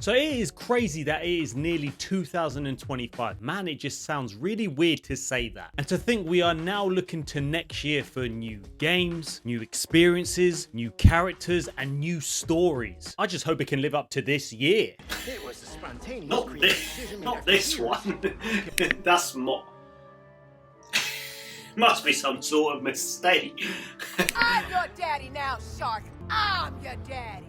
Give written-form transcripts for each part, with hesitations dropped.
So it is crazy that it is nearly 2025. Man, it just sounds really weird to say that. And to think we are now looking to next year for new games, new experiences, new characters, and new stories. I just hope it can live up to this year. It was a spontaneous Not this one. That's must be some sort of mistake. I'm your daddy now, Shark. I'm your daddy.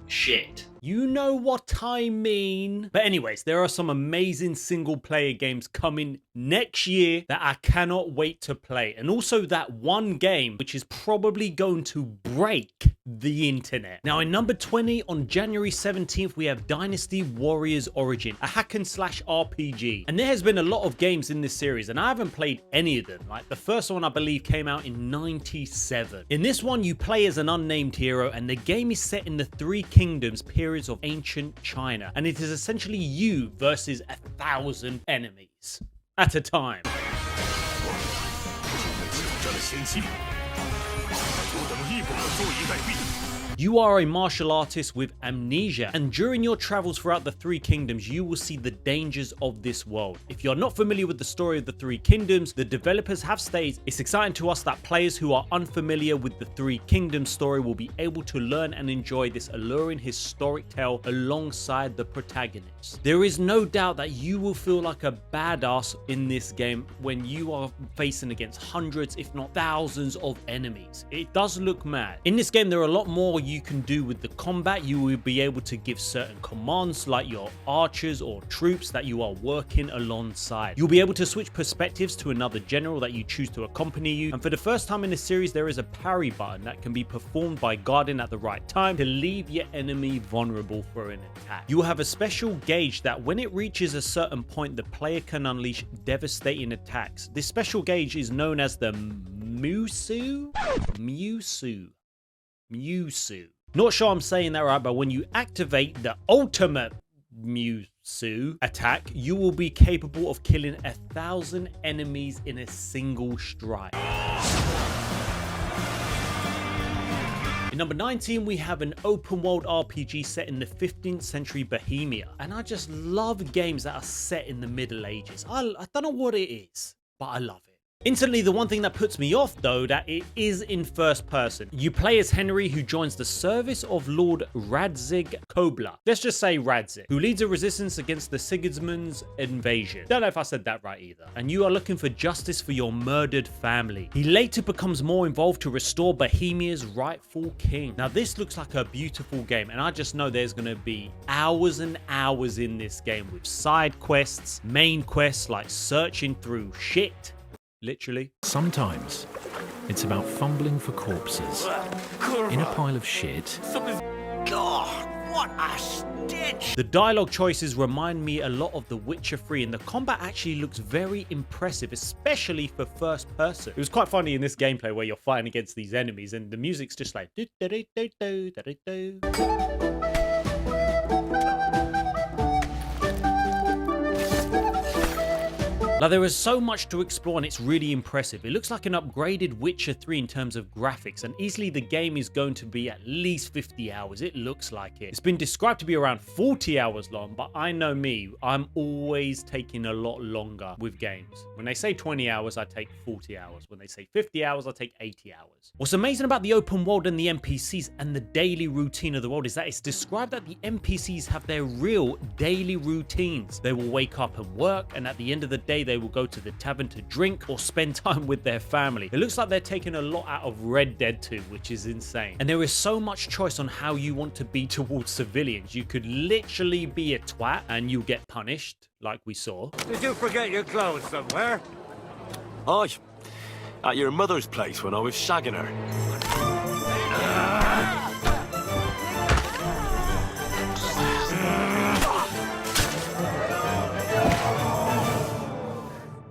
Shit. You know what I mean. But anyways, there are some amazing single player games coming next year that I cannot wait to play. And also that one game which is probably going to break the internet. Now in number 20 on January 17th, we have Dynasty Warriors Origin, a hack and slash RPG. And there has been a lot of games in this series and I haven't played any of them. Like the first one I believe came out in 97. In this one you play as an unnamed hero and the game is set in the Three Kingdoms periods of ancient China. And it is essentially you versus 1,000 enemies at a time. You are a martial artist with amnesia, and during your travels throughout the Three Kingdoms, you will see the dangers of this world. If you're not familiar with the story of the Three Kingdoms, the developers have stated it's exciting to us that players who are unfamiliar with the Three Kingdoms story will be able to learn and enjoy this alluring historic tale alongside the protagonists. There is no doubt that you will feel like a badass in this game when you are facing against hundreds, if not thousands of enemies. It does look mad. In this game, there are a lot more you can do with the combat. You will be able to give certain commands like your archers or troops that you are working alongside. You'll be able to switch perspectives to another general that you choose to accompany you, and for the first time in the series there is a parry button that can be performed by guarding at the right time to leave your enemy vulnerable for an attack. You will have a special gauge that when it reaches a certain point the player can unleash devastating attacks. This special gauge is known as the Musu. Not sure I'm saying that right, but when you activate the ultimate Musu attack, you will be capable of killing 1,000 enemies in a single strike. In number 19, we have an open world RPG set in the 15th century Bohemia. And I just love games that are set in the Middle Ages. I don't know what it is, but I love it. Instantly, the one thing that puts me off though, that it is in first person. You play as Henry, who joins the service of Lord Radzig Kobler. Let's just say Radzig, who leads a resistance against the Sigismund's invasion. Don't know if I said that right either. And you are looking for justice for your murdered family. He later becomes more involved to restore Bohemia's rightful king. Now this looks like a beautiful game, and I just know there's going to be hours and hours in this game with side quests, main quests like searching through shit. Literally. Sometimes it's about fumbling for corpses in a pile of shit. God, what a stench! The dialogue choices remind me a lot of The Witcher 3, and the combat actually looks very impressive, especially for first person. It was quite funny in this gameplay where you're fighting against these enemies and the music's just like do, do, do, do, do, do, do. Now there is so much to explore and it's really impressive. It looks like an upgraded Witcher 3 in terms of graphics, and easily the game is going to be at least 50 hours. It looks like it. It's been described to be around 40 hours long, but I know me, I'm always taking a lot longer with games. When they say 20 hours, I take 40 hours. When they say 50 hours, I take 80 hours. What's amazing about the open world and the NPCs and the daily routine of the world is that it's described that the NPCs have their real daily routines. They will wake up and work, and at the end of the day, they will go to the tavern to drink or spend time with their family. It looks like they're taking a lot out of Red Dead 2, which is insane. And there is so much choice on how you want to be towards civilians. You could literally be a twat and you'll get punished, like we saw. Did you forget your clothes somewhere? Aye, at your mother's place when I was shagging her.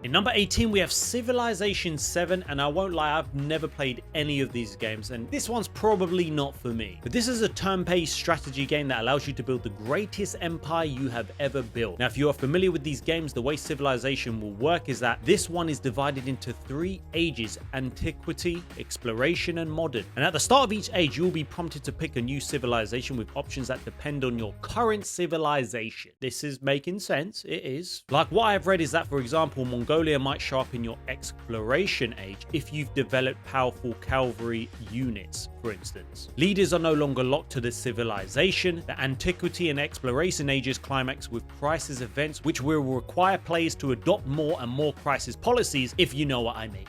In Number 18, we have Civilization 7, and I won't lie, I've never played any of these games, and this one's probably not for me. But this is a turn-based strategy game that allows you to build the greatest empire you have ever built. Now, if you are familiar with these games, the way Civilization will work is that this one is divided into 3 ages: antiquity, exploration, and modern. And at the start of each age, you'll be prompted to pick a new civilization with options that depend on your current civilization. This is making sense. It is. Like, what I've read is that, for example, Mongolia might show up in your exploration age if you've developed powerful cavalry units, for instance. Leaders are no longer locked to the civilization. The antiquity and exploration ages climax with crisis events, which will require players to adopt more and more crisis policies, if you know what I mean.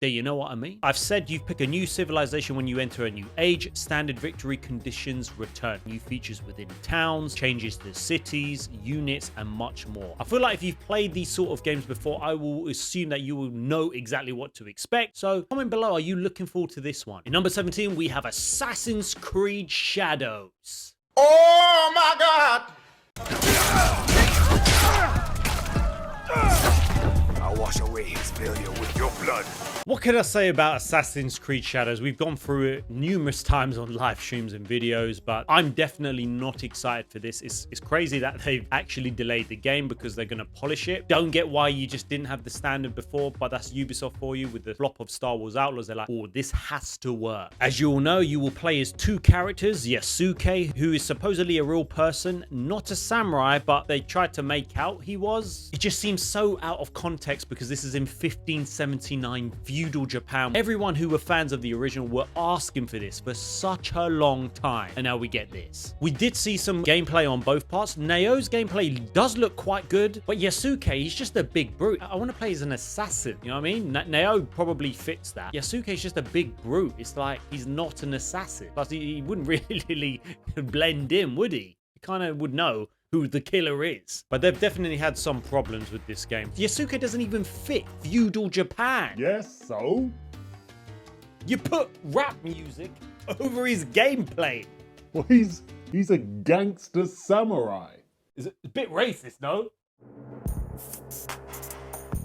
Do you know what I mean? I've said you pick a new civilization when you enter a new age. Standard victory conditions return. New features within towns, changes to cities, units, and much more. I feel like if you've played these sort of games before, I will assume that you will know exactly what to expect. So comment below, are you looking forward to this one? In number 17, we have Assassin's Creed Shadows. Oh my God! I'll wash away his failure with your blood. What can I say about Assassin's Creed Shadows? We've gone through it numerous times on live streams and videos, but I'm definitely not excited for this. It's crazy that they've actually delayed the game because they're going to polish it. Don't get why you just didn't have the standard before, but that's Ubisoft for you. With the flop of Star Wars Outlaws, they're like, oh, this has to work. As you all know, you will play as 2 characters. Yasuke, who is supposedly a real person, not a samurai, but they tried to make out he was. It just seems so out of context because this is in 1579 feudal Japan. Everyone who were fans of the original were asking for this for such a long time, and now we get this. We did see some gameplay on both parts. Neo's gameplay does look quite good, but Yasuke, he's just a big brute. I want to play as an assassin, you know what I mean? Neo probably fits that. Yasuke's just a big brute. It's like he's not an assassin. Plus, he wouldn't really blend in, would he? He kind of would know who the killer is. But they've definitely had some problems with this game. Yasuke doesn't even fit feudal Japan. Yes, so? You put rap music over his gameplay. Well, he's a gangster samurai. Is it a bit racist, no?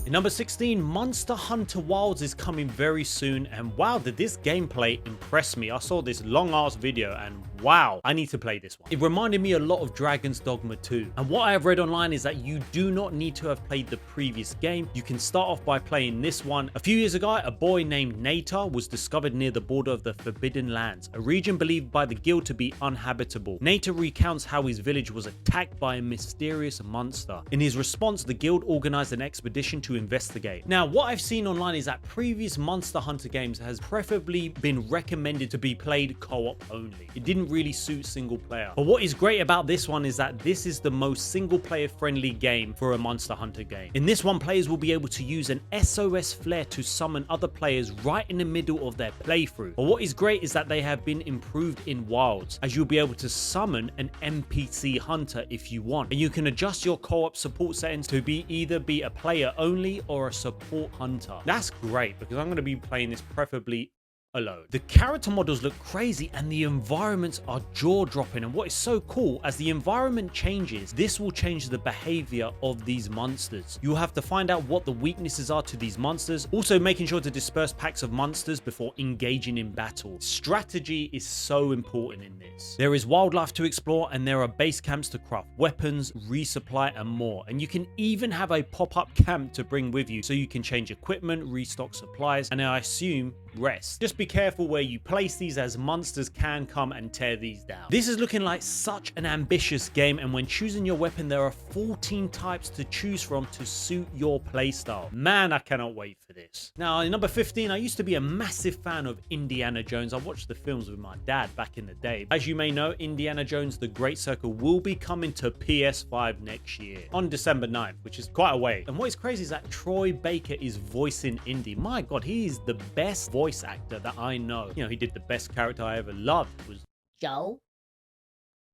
In number 16, Monster Hunter Wilds is coming very soon, and wow, did this gameplay impress me. I saw this long ass video and wow, I need to play this one. It reminded me a lot of Dragon's Dogma 2. And what I have read online is that you do not need to have played the previous game. You can start off by playing this one. A few years ago, a boy named Nata was discovered near the border of the Forbidden Lands, a region believed by the guild to be uninhabitable. Nata recounts how his village was attacked by a mysterious monster. In his response, the guild organized an expedition to investigate. Now, what I've seen online is that previous Monster Hunter games has preferably been recommended to be played co-op only. It didn't really suit single player. But what is great about this one is that this is the most single player friendly game for a Monster Hunter game. In this one, players will be able to use an SOS flare to summon other players right in the middle of their playthrough. But what is great is that they have been improved in Wilds, as you'll be able to summon an NPC hunter if you want. And you can adjust your co-op support settings to either be a player only or a support hunter. That's great because I'm going to be playing this preferably alone. The character models look crazy and the environments are jaw-dropping, and what is so cool, as the environment changes, this will change the behavior of these monsters. You'll have to find out what the weaknesses are to these monsters, also making sure to disperse packs of monsters before engaging in battle. Strategy is so important in this. There is wildlife to explore and there are base camps to craft weapons, resupply, and more. And you can even have a pop-up camp to bring with you so you can change equipment, restock supplies, and I assume rest. Just be careful where you place these, as monsters can come and tear these down. This is looking like such an ambitious game, and when choosing your weapon, there are 14 types to choose from to suit your playstyle. Man, I cannot wait for this. Now, in number 15, I used to be a massive fan of Indiana Jones. I watched the films with my dad back in the day. As you may know, Indiana Jones The Great Circle will be coming to PS5 next year on December 9th, which is quite a way. And what is crazy is that Troy Baker is voicing Indy. My God, he is the best voice actor that I know. You know, he did the best character I ever loved was Joe.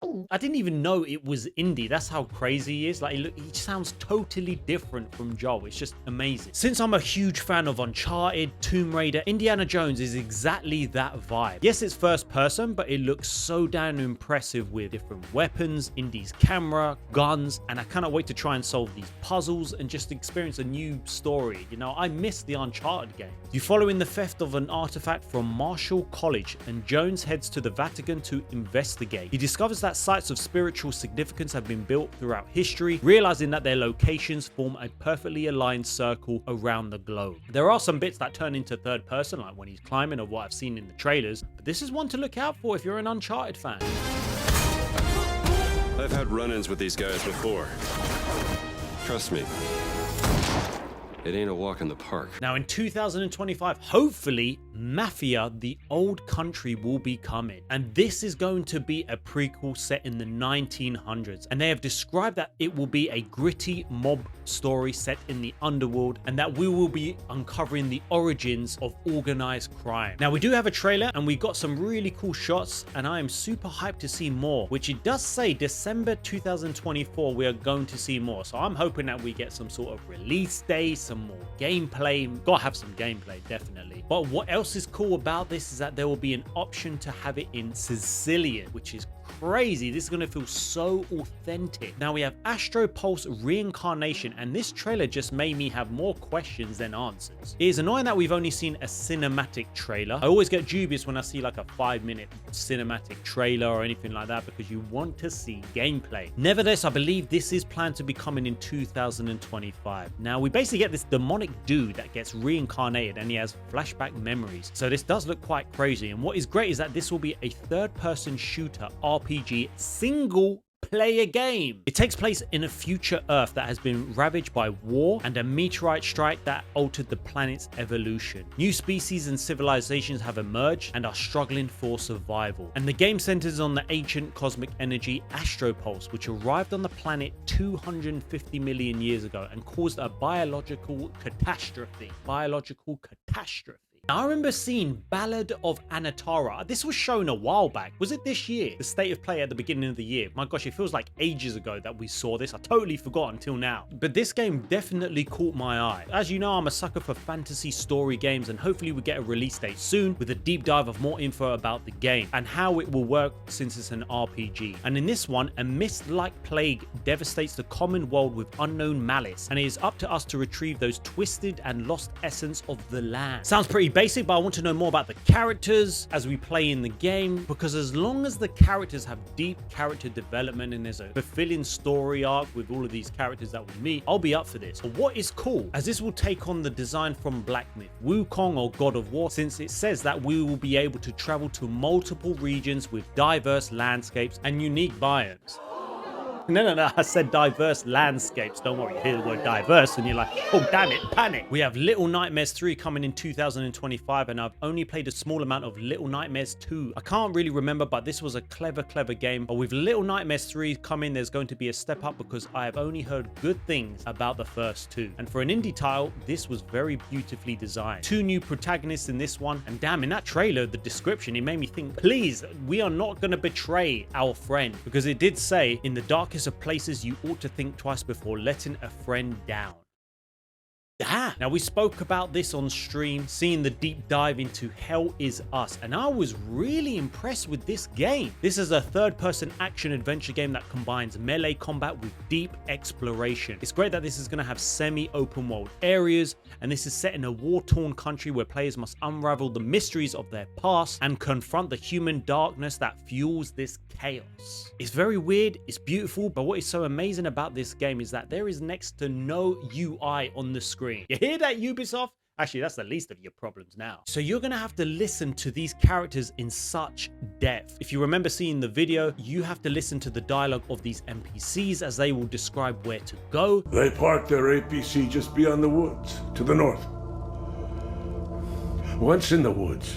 I didn't even know it was indie. That's how crazy he is. Like, he sounds totally different from Joel. It's just amazing. Since I'm a huge fan of Uncharted, Tomb Raider, Indiana Jones is exactly that vibe. Yes, it's first person, but it looks so damn impressive with different weapons, Indy's camera, guns, and I cannot wait to try and solve these puzzles and just experience a new story. You know, I miss the Uncharted game. You follow in the theft of an artifact from Marshall College, and Jones heads to the Vatican to investigate. He discovers that sites of spiritual significance have been built throughout history, realizing that their locations form a perfectly aligned circle around the globe. There are some bits that turn into third person, like when he's climbing, or what I've seen in the trailers, but this is one to look out for if you're an Uncharted fan. I've had run-ins with these guys before. Trust me. It ain't a walk in the park. Now in 2025, hopefully, Mafia, the old country will be coming. And this is going to be a prequel set in the 1900s. And they have described that it will be a gritty mob story set in the underworld, and that we will be uncovering the origins of organized crime. Now we do have a trailer and we got some really cool shots, and I am super hyped to see more, which it does say December 2024 we are going to see more. So I'm hoping that we get some sort of release day, some more gameplay. Gotta have some gameplay, definitely. But what else is cool about this is that there will be an option to have it in Sicilian, which is crazy. This is going to feel so authentic. Now we have Astro Pulse Reincarnation, and this trailer just made me have more questions than answers. It is annoying that we've only seen a cinematic trailer. I always get dubious when I see like a 5-minute cinematic trailer or anything like that, because you want to see gameplay. Nevertheless, I believe this is planned to be coming in 2025. Now we basically get this demonic dude that gets reincarnated, and he has flashback memories. So this does look quite crazy, and what is great is that this will be a third-person shooter RPG single player game. It takes place in a future Earth that has been ravaged by war and a meteorite strike that altered the planet's evolution. New species and civilizations have emerged and are struggling for survival. And the game centers on the ancient cosmic energy Astropulse, which arrived on the planet 250 million years ago and caused a biological catastrophe. Now, I remember seeing Ballad of Anatara. This was shown a while back. Was it this year? The state of play at the beginning of the year. My gosh, it feels like ages ago that we saw this. I totally forgot until now. But this game definitely caught my eye. As you know, I'm a sucker for fantasy story games, and hopefully we get a release date soon with a deep dive of more info about the game and how it will work since it's an RPG. And in this one, a mist-like plague devastates the common world with unknown malice, and it is up to us to retrieve those twisted and lost essence of the land. Sounds pretty basic, but I want to know more about the characters as we play in the game, because as long as the characters have deep character development and there's a fulfilling story arc with all of these characters that we meet, I'll be up for this. But what is cool, as this will take on the design from Black Myth, Wukong or God of War, since it says that we will be able to travel to multiple regions with diverse landscapes and unique biomes. No, I said diverse landscapes. Don't worry, you hear the word diverse and you're like, oh damn it, panic. We have Little Nightmares 3 coming in 2025, and I've only played a small amount of Little Nightmares 2. I can't really remember, but this was a clever game. But with Little Nightmares 3 coming, there's going to be a step up, because I have only heard good things about the first two. And for an indie title, this was very beautifully designed. 2 new protagonists in this one, and damn, in that trailer, the description, it made me think, please, we are not going to betray our friend, because it did say, in the darkest of places you ought to think twice before letting a friend down. Now we spoke about this on stream, seeing the deep dive into Hell Is Us, and I was really impressed with this game. This is a third-person action adventure game that combines melee combat with deep exploration. It's great that this is going to have semi-open world areas, and this is set in a war-torn country where players must unravel the mysteries of their past and confront the human darkness that fuels this chaos. It's very weird, it's beautiful, but what is so amazing about this game is that there is next to no UI on the screen. You hear that, Ubisoft? Actually, that's the least of your problems now. So you're going to have to listen to these characters in such depth. If you remember seeing the video, you have to listen to the dialogue of these NPCs as they will describe where to go. They parked their APC just beyond the woods, to the north. Once in the woods,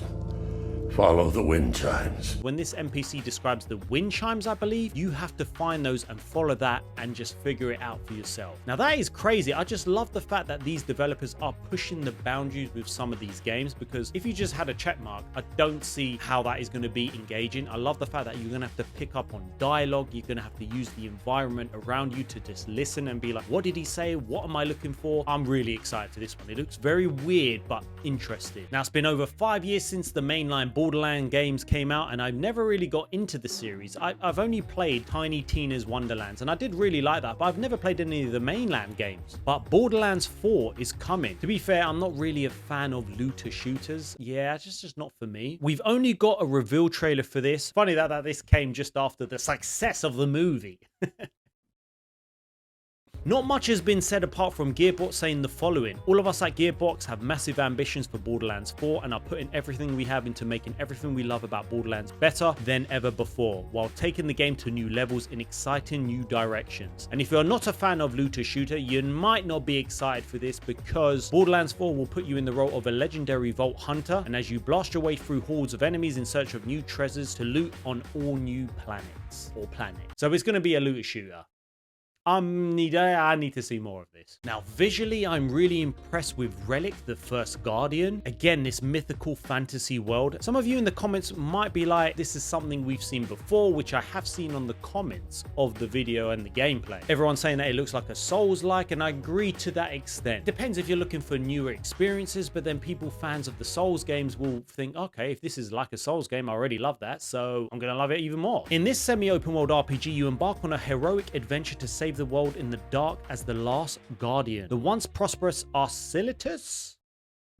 Follow the wind chimes. When this NPC describes the wind chimes, I believe, you have to find those and follow that and just figure it out for yourself. Now that is crazy. I just love the fact that these developers are pushing the boundaries with some of these games, because if you just had a check mark, I don't see how that is going to be engaging. I love the fact that you're going to have to pick up on dialogue. You're going to have to use the environment around you to just listen and be like, what did he say? What am I looking for? I'm really excited for this one. It looks very weird but interesting. Now, it's been over 5 years since the mainline Borderlands games came out, and I've never really got into the series. I've only played Tiny Tina's Wonderlands, and I did really like that, but I've never played any of the mainland games. But Borderlands 4 is coming. To be fair, I'm not really a fan of looter shooters. Yeah, it's just not for me. We've only got a reveal trailer for this. Funny that this came just after the success of the movie. Not much has been said apart from Gearbox saying the following: all of us at Gearbox have massive ambitions for Borderlands 4 and are putting everything we have into making everything we love about Borderlands better than ever before, while taking the game to new levels in exciting new directions. And if you're not a fan of looter shooter, you might not be excited for this, because Borderlands 4 will put you in the role of a legendary vault hunter, and as you blast your way through hordes of enemies in search of new treasures to loot on all new planets. So it's going to be a looter shooter. I need to see more of this. Now, visually, I'm really impressed with Relic, the First Guardian. Again, this mythical fantasy world. Some of you in the comments might be like, this is something we've seen before, which I have seen on the comments of the video and the gameplay. Everyone's saying that it looks like a Souls-like, and I agree to that extent. Depends if you're looking for newer experiences, but then people fans of the Souls games will think, okay, if this is like a Souls game, I already love that, so I'm gonna love it even more. In this semi-open world RPG, you embark on a heroic adventure to save the world in the dark as the last guardian. The once prosperous Arcelitus,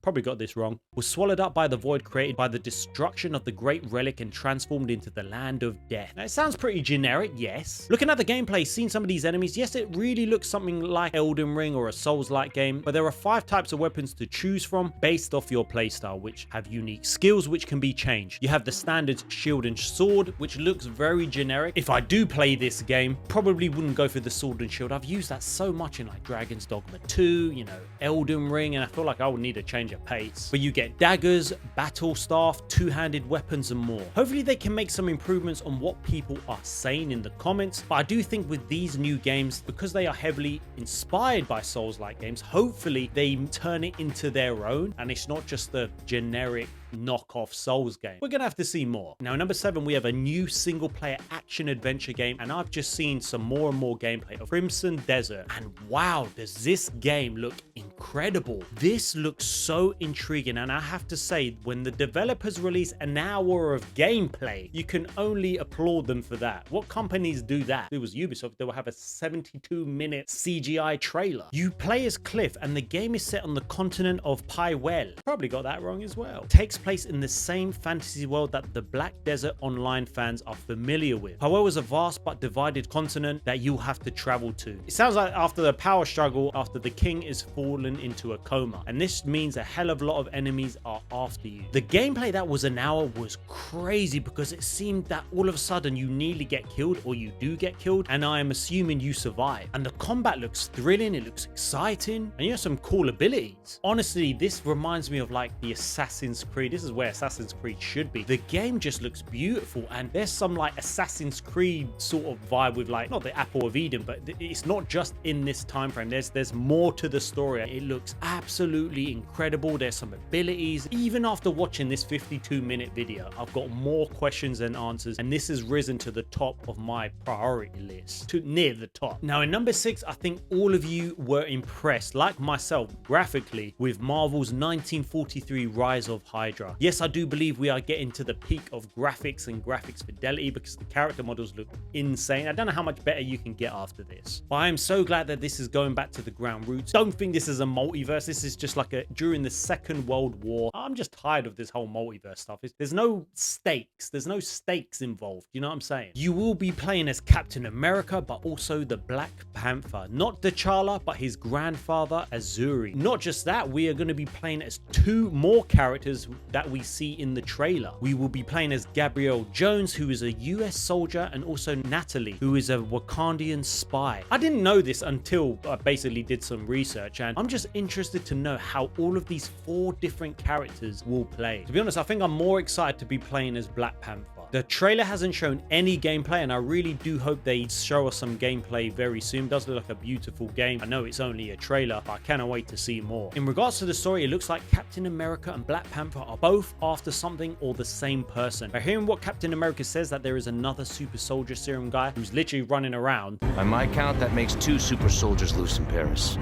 probably got this wrong, was swallowed up by the void created by the destruction of the great relic and transformed into the land of death. Now, it sounds pretty generic, yes. Looking at the gameplay, seeing some of these enemies, yes, it really looks something like Elden Ring or a Souls-like game, but there are 5 types of weapons to choose from based off your playstyle, which have unique skills which can be changed. You have the standard shield and sword, which looks very generic. If I do play this game, probably wouldn't go for the sword and shield. I've used that so much in like Dragon's Dogma 2, you know, Elden Ring, and I feel like I would need a change of pace. But you get daggers, battle staff, two-handed weapons, and more. Hopefully they can make some improvements on what people are saying in the comments, but I do think with these new games, because they are heavily inspired by Souls-like games, hopefully they turn it into their own and it's not just the generic knockoff Souls game. We're gonna have to see more. Now, number 7, we have a new single-player action-adventure game, and I've just seen some more and more gameplay of Crimson Desert, and wow, does this game look incredible. This looks so intriguing, and I have to say, when the developers release an hour of gameplay, you can only applaud them for that. What companies do that? It was Ubisoft. They will have a 72-minute CGI trailer. You play as Cliff, and the game is set on the continent of Pywell. Probably got that wrong as well. Takes place in the same fantasy world that the Black Desert Online fans are familiar with. Pywell is a vast but divided continent that you'll have to travel to. It sounds like after the power struggle, after the king is fallen into a coma, and this means a hell of a lot of enemies are after you. The gameplay that was an hour was crazy, because it seemed that all of a sudden you nearly get killed, or you do get killed, and I am assuming you survive. And the combat looks thrilling, it looks exciting, and you have some cool abilities. Honestly, this reminds me of like the Assassin's Creed. This is where Assassin's Creed should be. The game just looks beautiful, and there's some like Assassin's Creed sort of vibe with like, not the Apple of Eden, but it's not just in this time frame. There's more to the story. It looks absolutely incredible. There's some abilities. Even after watching this 52-minute video, I've got more questions than answers, and this has risen to the top of my priority list, to near the top. Now, in number 6, I think all of you were impressed, like myself, graphically with Marvel's 1943 Rise of Hydra. Yes, I do believe we are getting to the peak of graphics and graphics fidelity, because the character models look insane. I don't know how much better you can get after this, but I am so glad that this is going back to the ground roots. Don't think this is a multiverse. This is just like a during the Second World War. I'm just tired of this whole multiverse stuff. There's no stakes. There's no stakes involved. You know what I'm saying? You will be playing as Captain America, but also the Black Panther. Not T'Challa, but his grandfather, Azuri. Not just that, we are going to be playing as 2 more characters that we see in the trailer. We will be playing as Gabrielle Jones, who is a US soldier, and also Natalie, who is a Wakandian spy. I didn't know this until I basically did some research, and I'm just interested to know how all of these 4 different characters will play. To be honest, I think I'm more excited to be playing as Black Panther. The trailer hasn't shown any gameplay, and I really do hope they show us some gameplay very soon. It does look like a beautiful game. I know it's only a trailer, but I cannot wait to see more. In regards to the story, it looks like Captain America and Black Panther are both after something or the same person. By hearing what Captain America says, that there is another super soldier serum guy who's literally running around. By my count, that makes 2 super soldiers loose in Paris.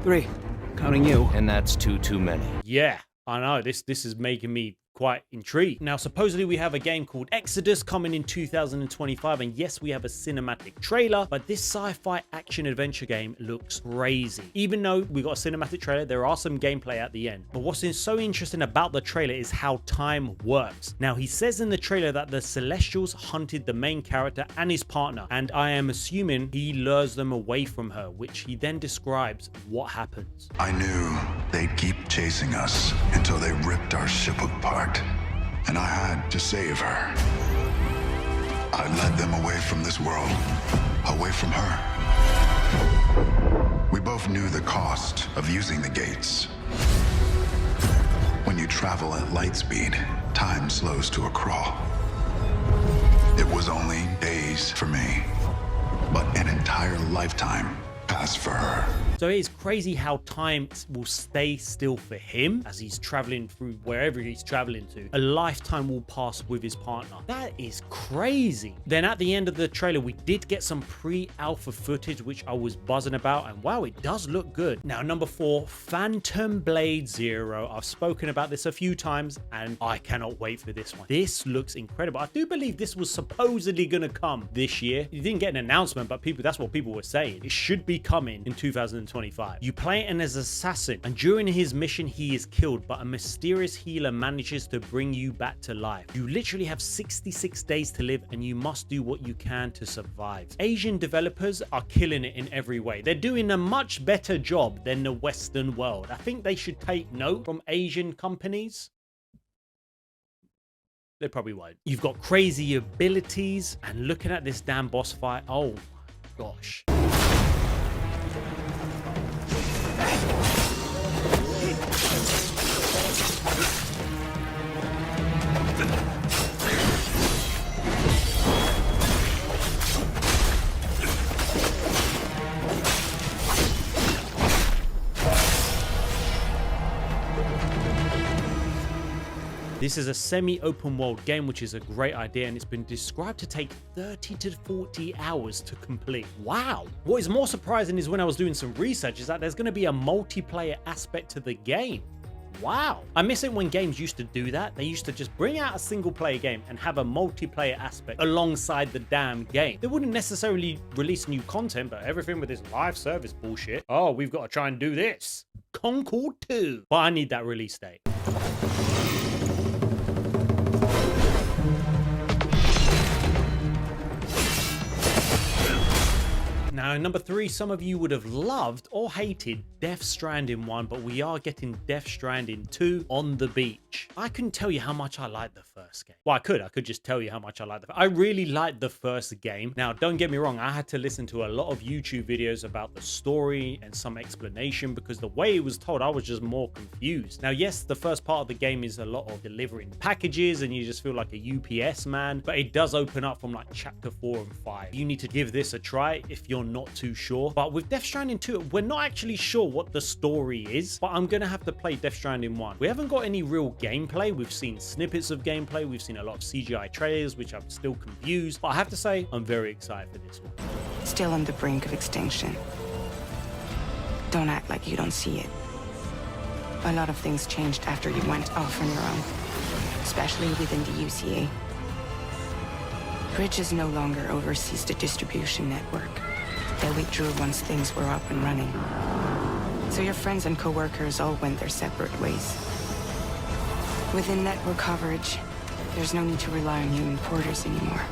3, counting you. And that's 2 too many. Yeah, I know. This is making me quite intrigued. Now, supposedly we have a game called Exodus coming in 2025, and yes, we have a cinematic trailer, but this sci-fi action adventure game looks crazy. Even though we got a cinematic trailer, there are some gameplay at the end. But what's so interesting about the trailer is how time works. Now, he says in the trailer that the Celestials hunted the main character and his partner, and I am assuming he lures them away from her, which he then describes what happens. I knew they'd keep chasing us until they ripped our ship apart. And I had to save her. I led them away from this world, away from her. We both knew the cost of using the gates. When you travel at light speed, time slows to a crawl. It was only days for me, but an entire lifetime passed for her. So it is crazy how time will stay still for him as he's traveling through wherever he's traveling to. A lifetime will pass with his partner. That is crazy. Then at the end of the trailer, we did get some pre-alpha footage, which I was buzzing about, and wow, it does look good. Now, number 4, Phantom Blade Zero. I've spoken about this a few times, and I cannot wait for this one. This looks incredible. I do believe this was supposedly going to come this year. You didn't get an announcement, but that's what people were saying. It should be coming in 2025. You play an assassin, and during his mission he is killed, but a mysterious healer manages to bring you back to life. You literally have 66 days to live, and you must do what you can to survive. Asian developers are killing it in every way. They're doing a much better job than the Western world. I think they should take note from Asian companies. They probably won't. You've got crazy abilities, and looking at this damn boss fight, oh gosh. This is a semi-open world game, which is a great idea, and it's been described to take 30 to 40 hours to complete. Wow. What is more surprising is when I was doing some research is that there's going to be a multiplayer aspect to the game. Wow. I miss it when games used to do that. They used to just bring out a single player game and have a multiplayer aspect alongside the damn game. They wouldn't necessarily release new content, but everything with this live service bullshit. Oh, we've got to try and do this. Concord 2. But I need that release date. Now, number 3, some of you would have loved or hated Death Stranding 1, but we are getting Death Stranding 2 on the beach. I couldn't tell you how much I liked the first game. Well, I could just tell you how much I liked I really liked the first game. Now, don't get me wrong, I had to listen to a lot of YouTube videos about the story and some explanation because the way it was told, I was just more confused. Now, yes, the first part of the game is a lot of delivering packages and you just feel like a UPS man, but it does open up from like chapter 4 and 5. You need to give this a try if you're not too sure. But with Death Stranding 2, we're not actually sure what the story is, but I'm gonna have to play Death Stranding 1. We haven't got any real gameplay. We've seen snippets of gameplay. We've seen a lot of CGI trailers, which I'm still confused, but I have to say I'm very excited for this one. Still on the brink of extinction. Don't act like you don't see it. A lot of things changed after you went off on your own, especially within the UCA. Bridges no longer oversees the distribution network. They withdrew once things were up and running. So your friends and co-workers all went their separate ways. Within network coverage, there's no need to rely on human porters anymore.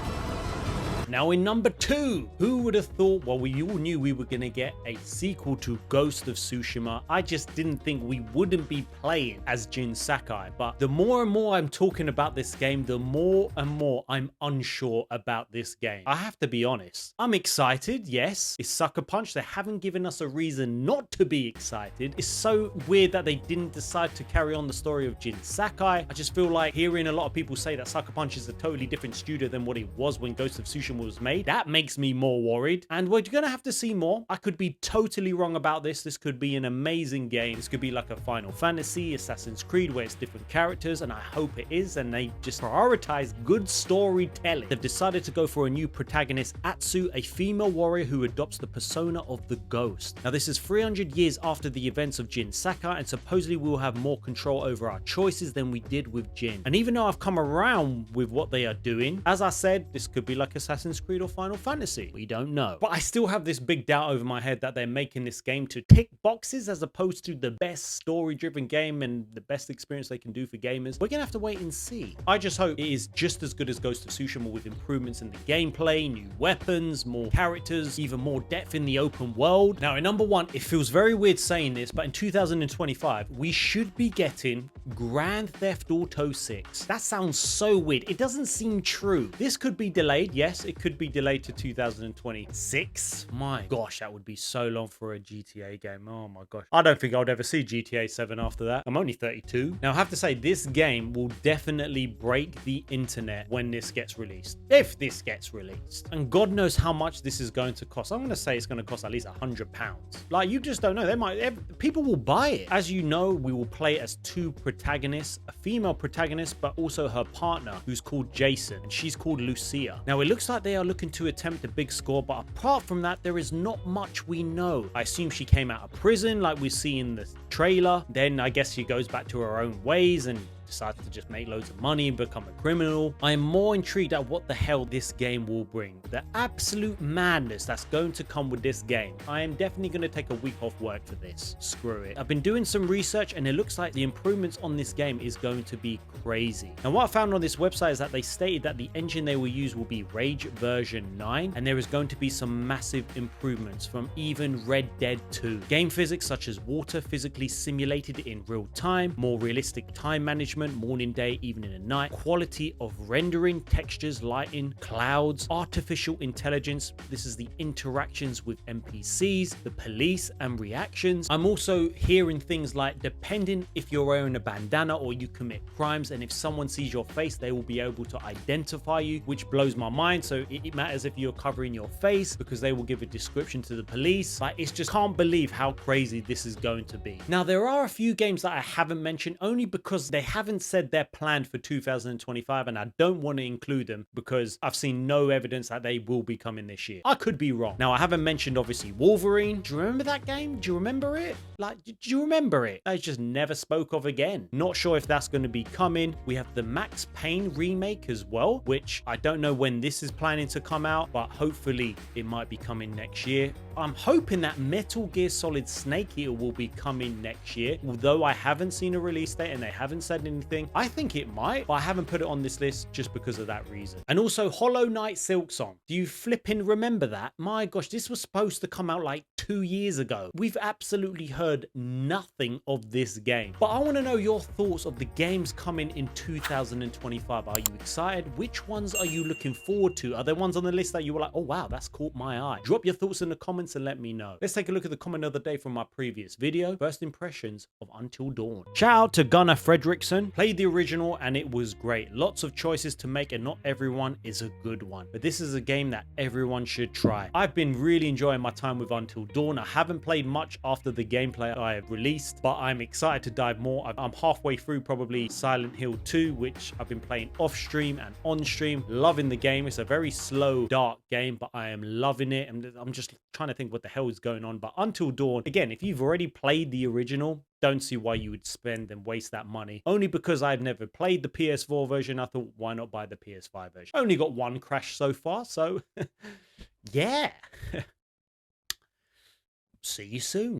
Now in number 2, who would have thought, well, we all knew we were going to get a sequel to Ghost of Tsushima. I just didn't think we wouldn't be playing as Jin Sakai. But the more and more I'm talking about this game, the more and more I'm unsure about this game. I have to be honest. I'm excited, yes. It's Sucker Punch. They haven't given us a reason not to be excited. It's so weird that they didn't decide to carry on the story of Jin Sakai. I just feel like hearing a lot of people say that Sucker Punch is a totally different studio than what it was when Ghost of Tsushima was made. That makes me more worried. And we're going to have to see more. I could be totally wrong about this. This could be an amazing game. This could be like a Final Fantasy, Assassin's Creed, where it's different characters, and I hope it is. And they just prioritize good storytelling. They've decided to go for a new protagonist, Atsu, a female warrior who adopts the persona of the Ghost. Now, this is 300 years after the events of Jin Sakai, and supposedly we will have more control over our choices than we did with Jin. And even though I've come around with what they are doing, as I said, this could be like Assassin's Creed or Final Fantasy. We don't know. But I still have this big doubt over my head that they're making this game to tick boxes as opposed to the best story-driven game and the best experience they can do for gamers. We're gonna have to wait and see. I just hope it is just as good as Ghost of Tsushima with improvements in the gameplay, new weapons, more characters, even more depth in the open world. Now, in number 1, it feels very weird saying this, but in 2025, we should be getting Grand Theft Auto 6. That sounds so weird. It doesn't seem true. This could be delayed. Yes, it could be delayed to 2026. My gosh, that would be so long for a GTA game. Oh my gosh. I don't think I would ever see GTA 7 after that. I'm only 32. Now, I have to say, this game will definitely break the internet when this gets released. If this gets released. And God knows how much this is going to cost. I'm going to say it's going to cost at least £100. Like, you just don't know. People will buy it. As you know, we will play as 2 protagonists, a female protagonist, but also her partner, who's called Jason, and she's called Lucia. Now, it looks like they are looking to attempt a big score, but apart from that, there is not much we know. I assume she came out of prison like we see in the trailer. Then I guess she goes back to her own ways and decides to just make loads of money and become a criminal. I am more intrigued at what the hell this game will bring. The absolute madness that's going to come with this game. I am definitely going to take a week off work for this. Screw it. I've been doing some research and it looks like the improvements on this game is going to be crazy. And what I found on this website is that they stated that the engine they will use will be Rage version 9, and there is going to be some massive improvements from even Red Dead 2. Game physics such as water physically simulated in real time, more realistic time management, morning, day, evening and night, quality of rendering, textures, lighting, clouds, artificial intelligence. This is the interactions with NPCs, the police and reactions. I'm also hearing things like, depending if you're wearing a bandana or you commit crimes, and if someone sees your face, they will be able to identify you, which blows my mind. So it matters if you're covering your face because they will give a description to the police. Like, it's just can't believe how crazy this is going to be. Now, there are a few games that I haven't mentioned only because they haven't said they're planned for 2025, and I don't want to include them because I've seen no evidence that they will be coming this year. I could be wrong. Now, I haven't mentioned obviously Wolverine. Do you remember that game? Do you remember it? Like, do you remember it? I just never spoke of again. Not sure if that's going to be coming. We have the Max Payne remake as well, which I don't know when this is planning to come out, but hopefully it might be coming next year. I'm hoping that Metal Gear Solid Snake Eater will be coming next year, although I haven't seen a release date and they haven't said anything. I think it might, but I haven't put it on this list just because of that reason. And also Hollow Knight Silksong. Do you flipping remember that? My gosh, this was supposed to come out like 2 years ago. We've absolutely heard nothing of this game. But I want to know your thoughts of the games coming in 2025. Are you excited? Which ones are you looking forward to? Are there ones on the list that you were like, oh wow, that's caught my eye? Drop your thoughts in the comments and let me know. Let's take a look at the comment of the day from my previous video. First impressions of Until Dawn. Shout out to Gunnar Fredrickson. Played the original and it was great. Lots of choices to make and not everyone is a good one. But this is a game that everyone should try. I've been really enjoying my time with Until Dawn. I haven't played much after the gameplay I have released, but I'm excited to dive more. I'm halfway through probably Silent Hill 2, which I've been playing off stream and on stream. Loving the game. It's a very slow, dark game, but I am loving it. And I'm just trying to think what the hell is going on. But Until Dawn, again, if you've already played the original, don't see why you would spend and waste that money. Only because I've never played the PS4 version, I thought, why not buy the PS5 version? Only got one crash so far, so yeah. See you soon.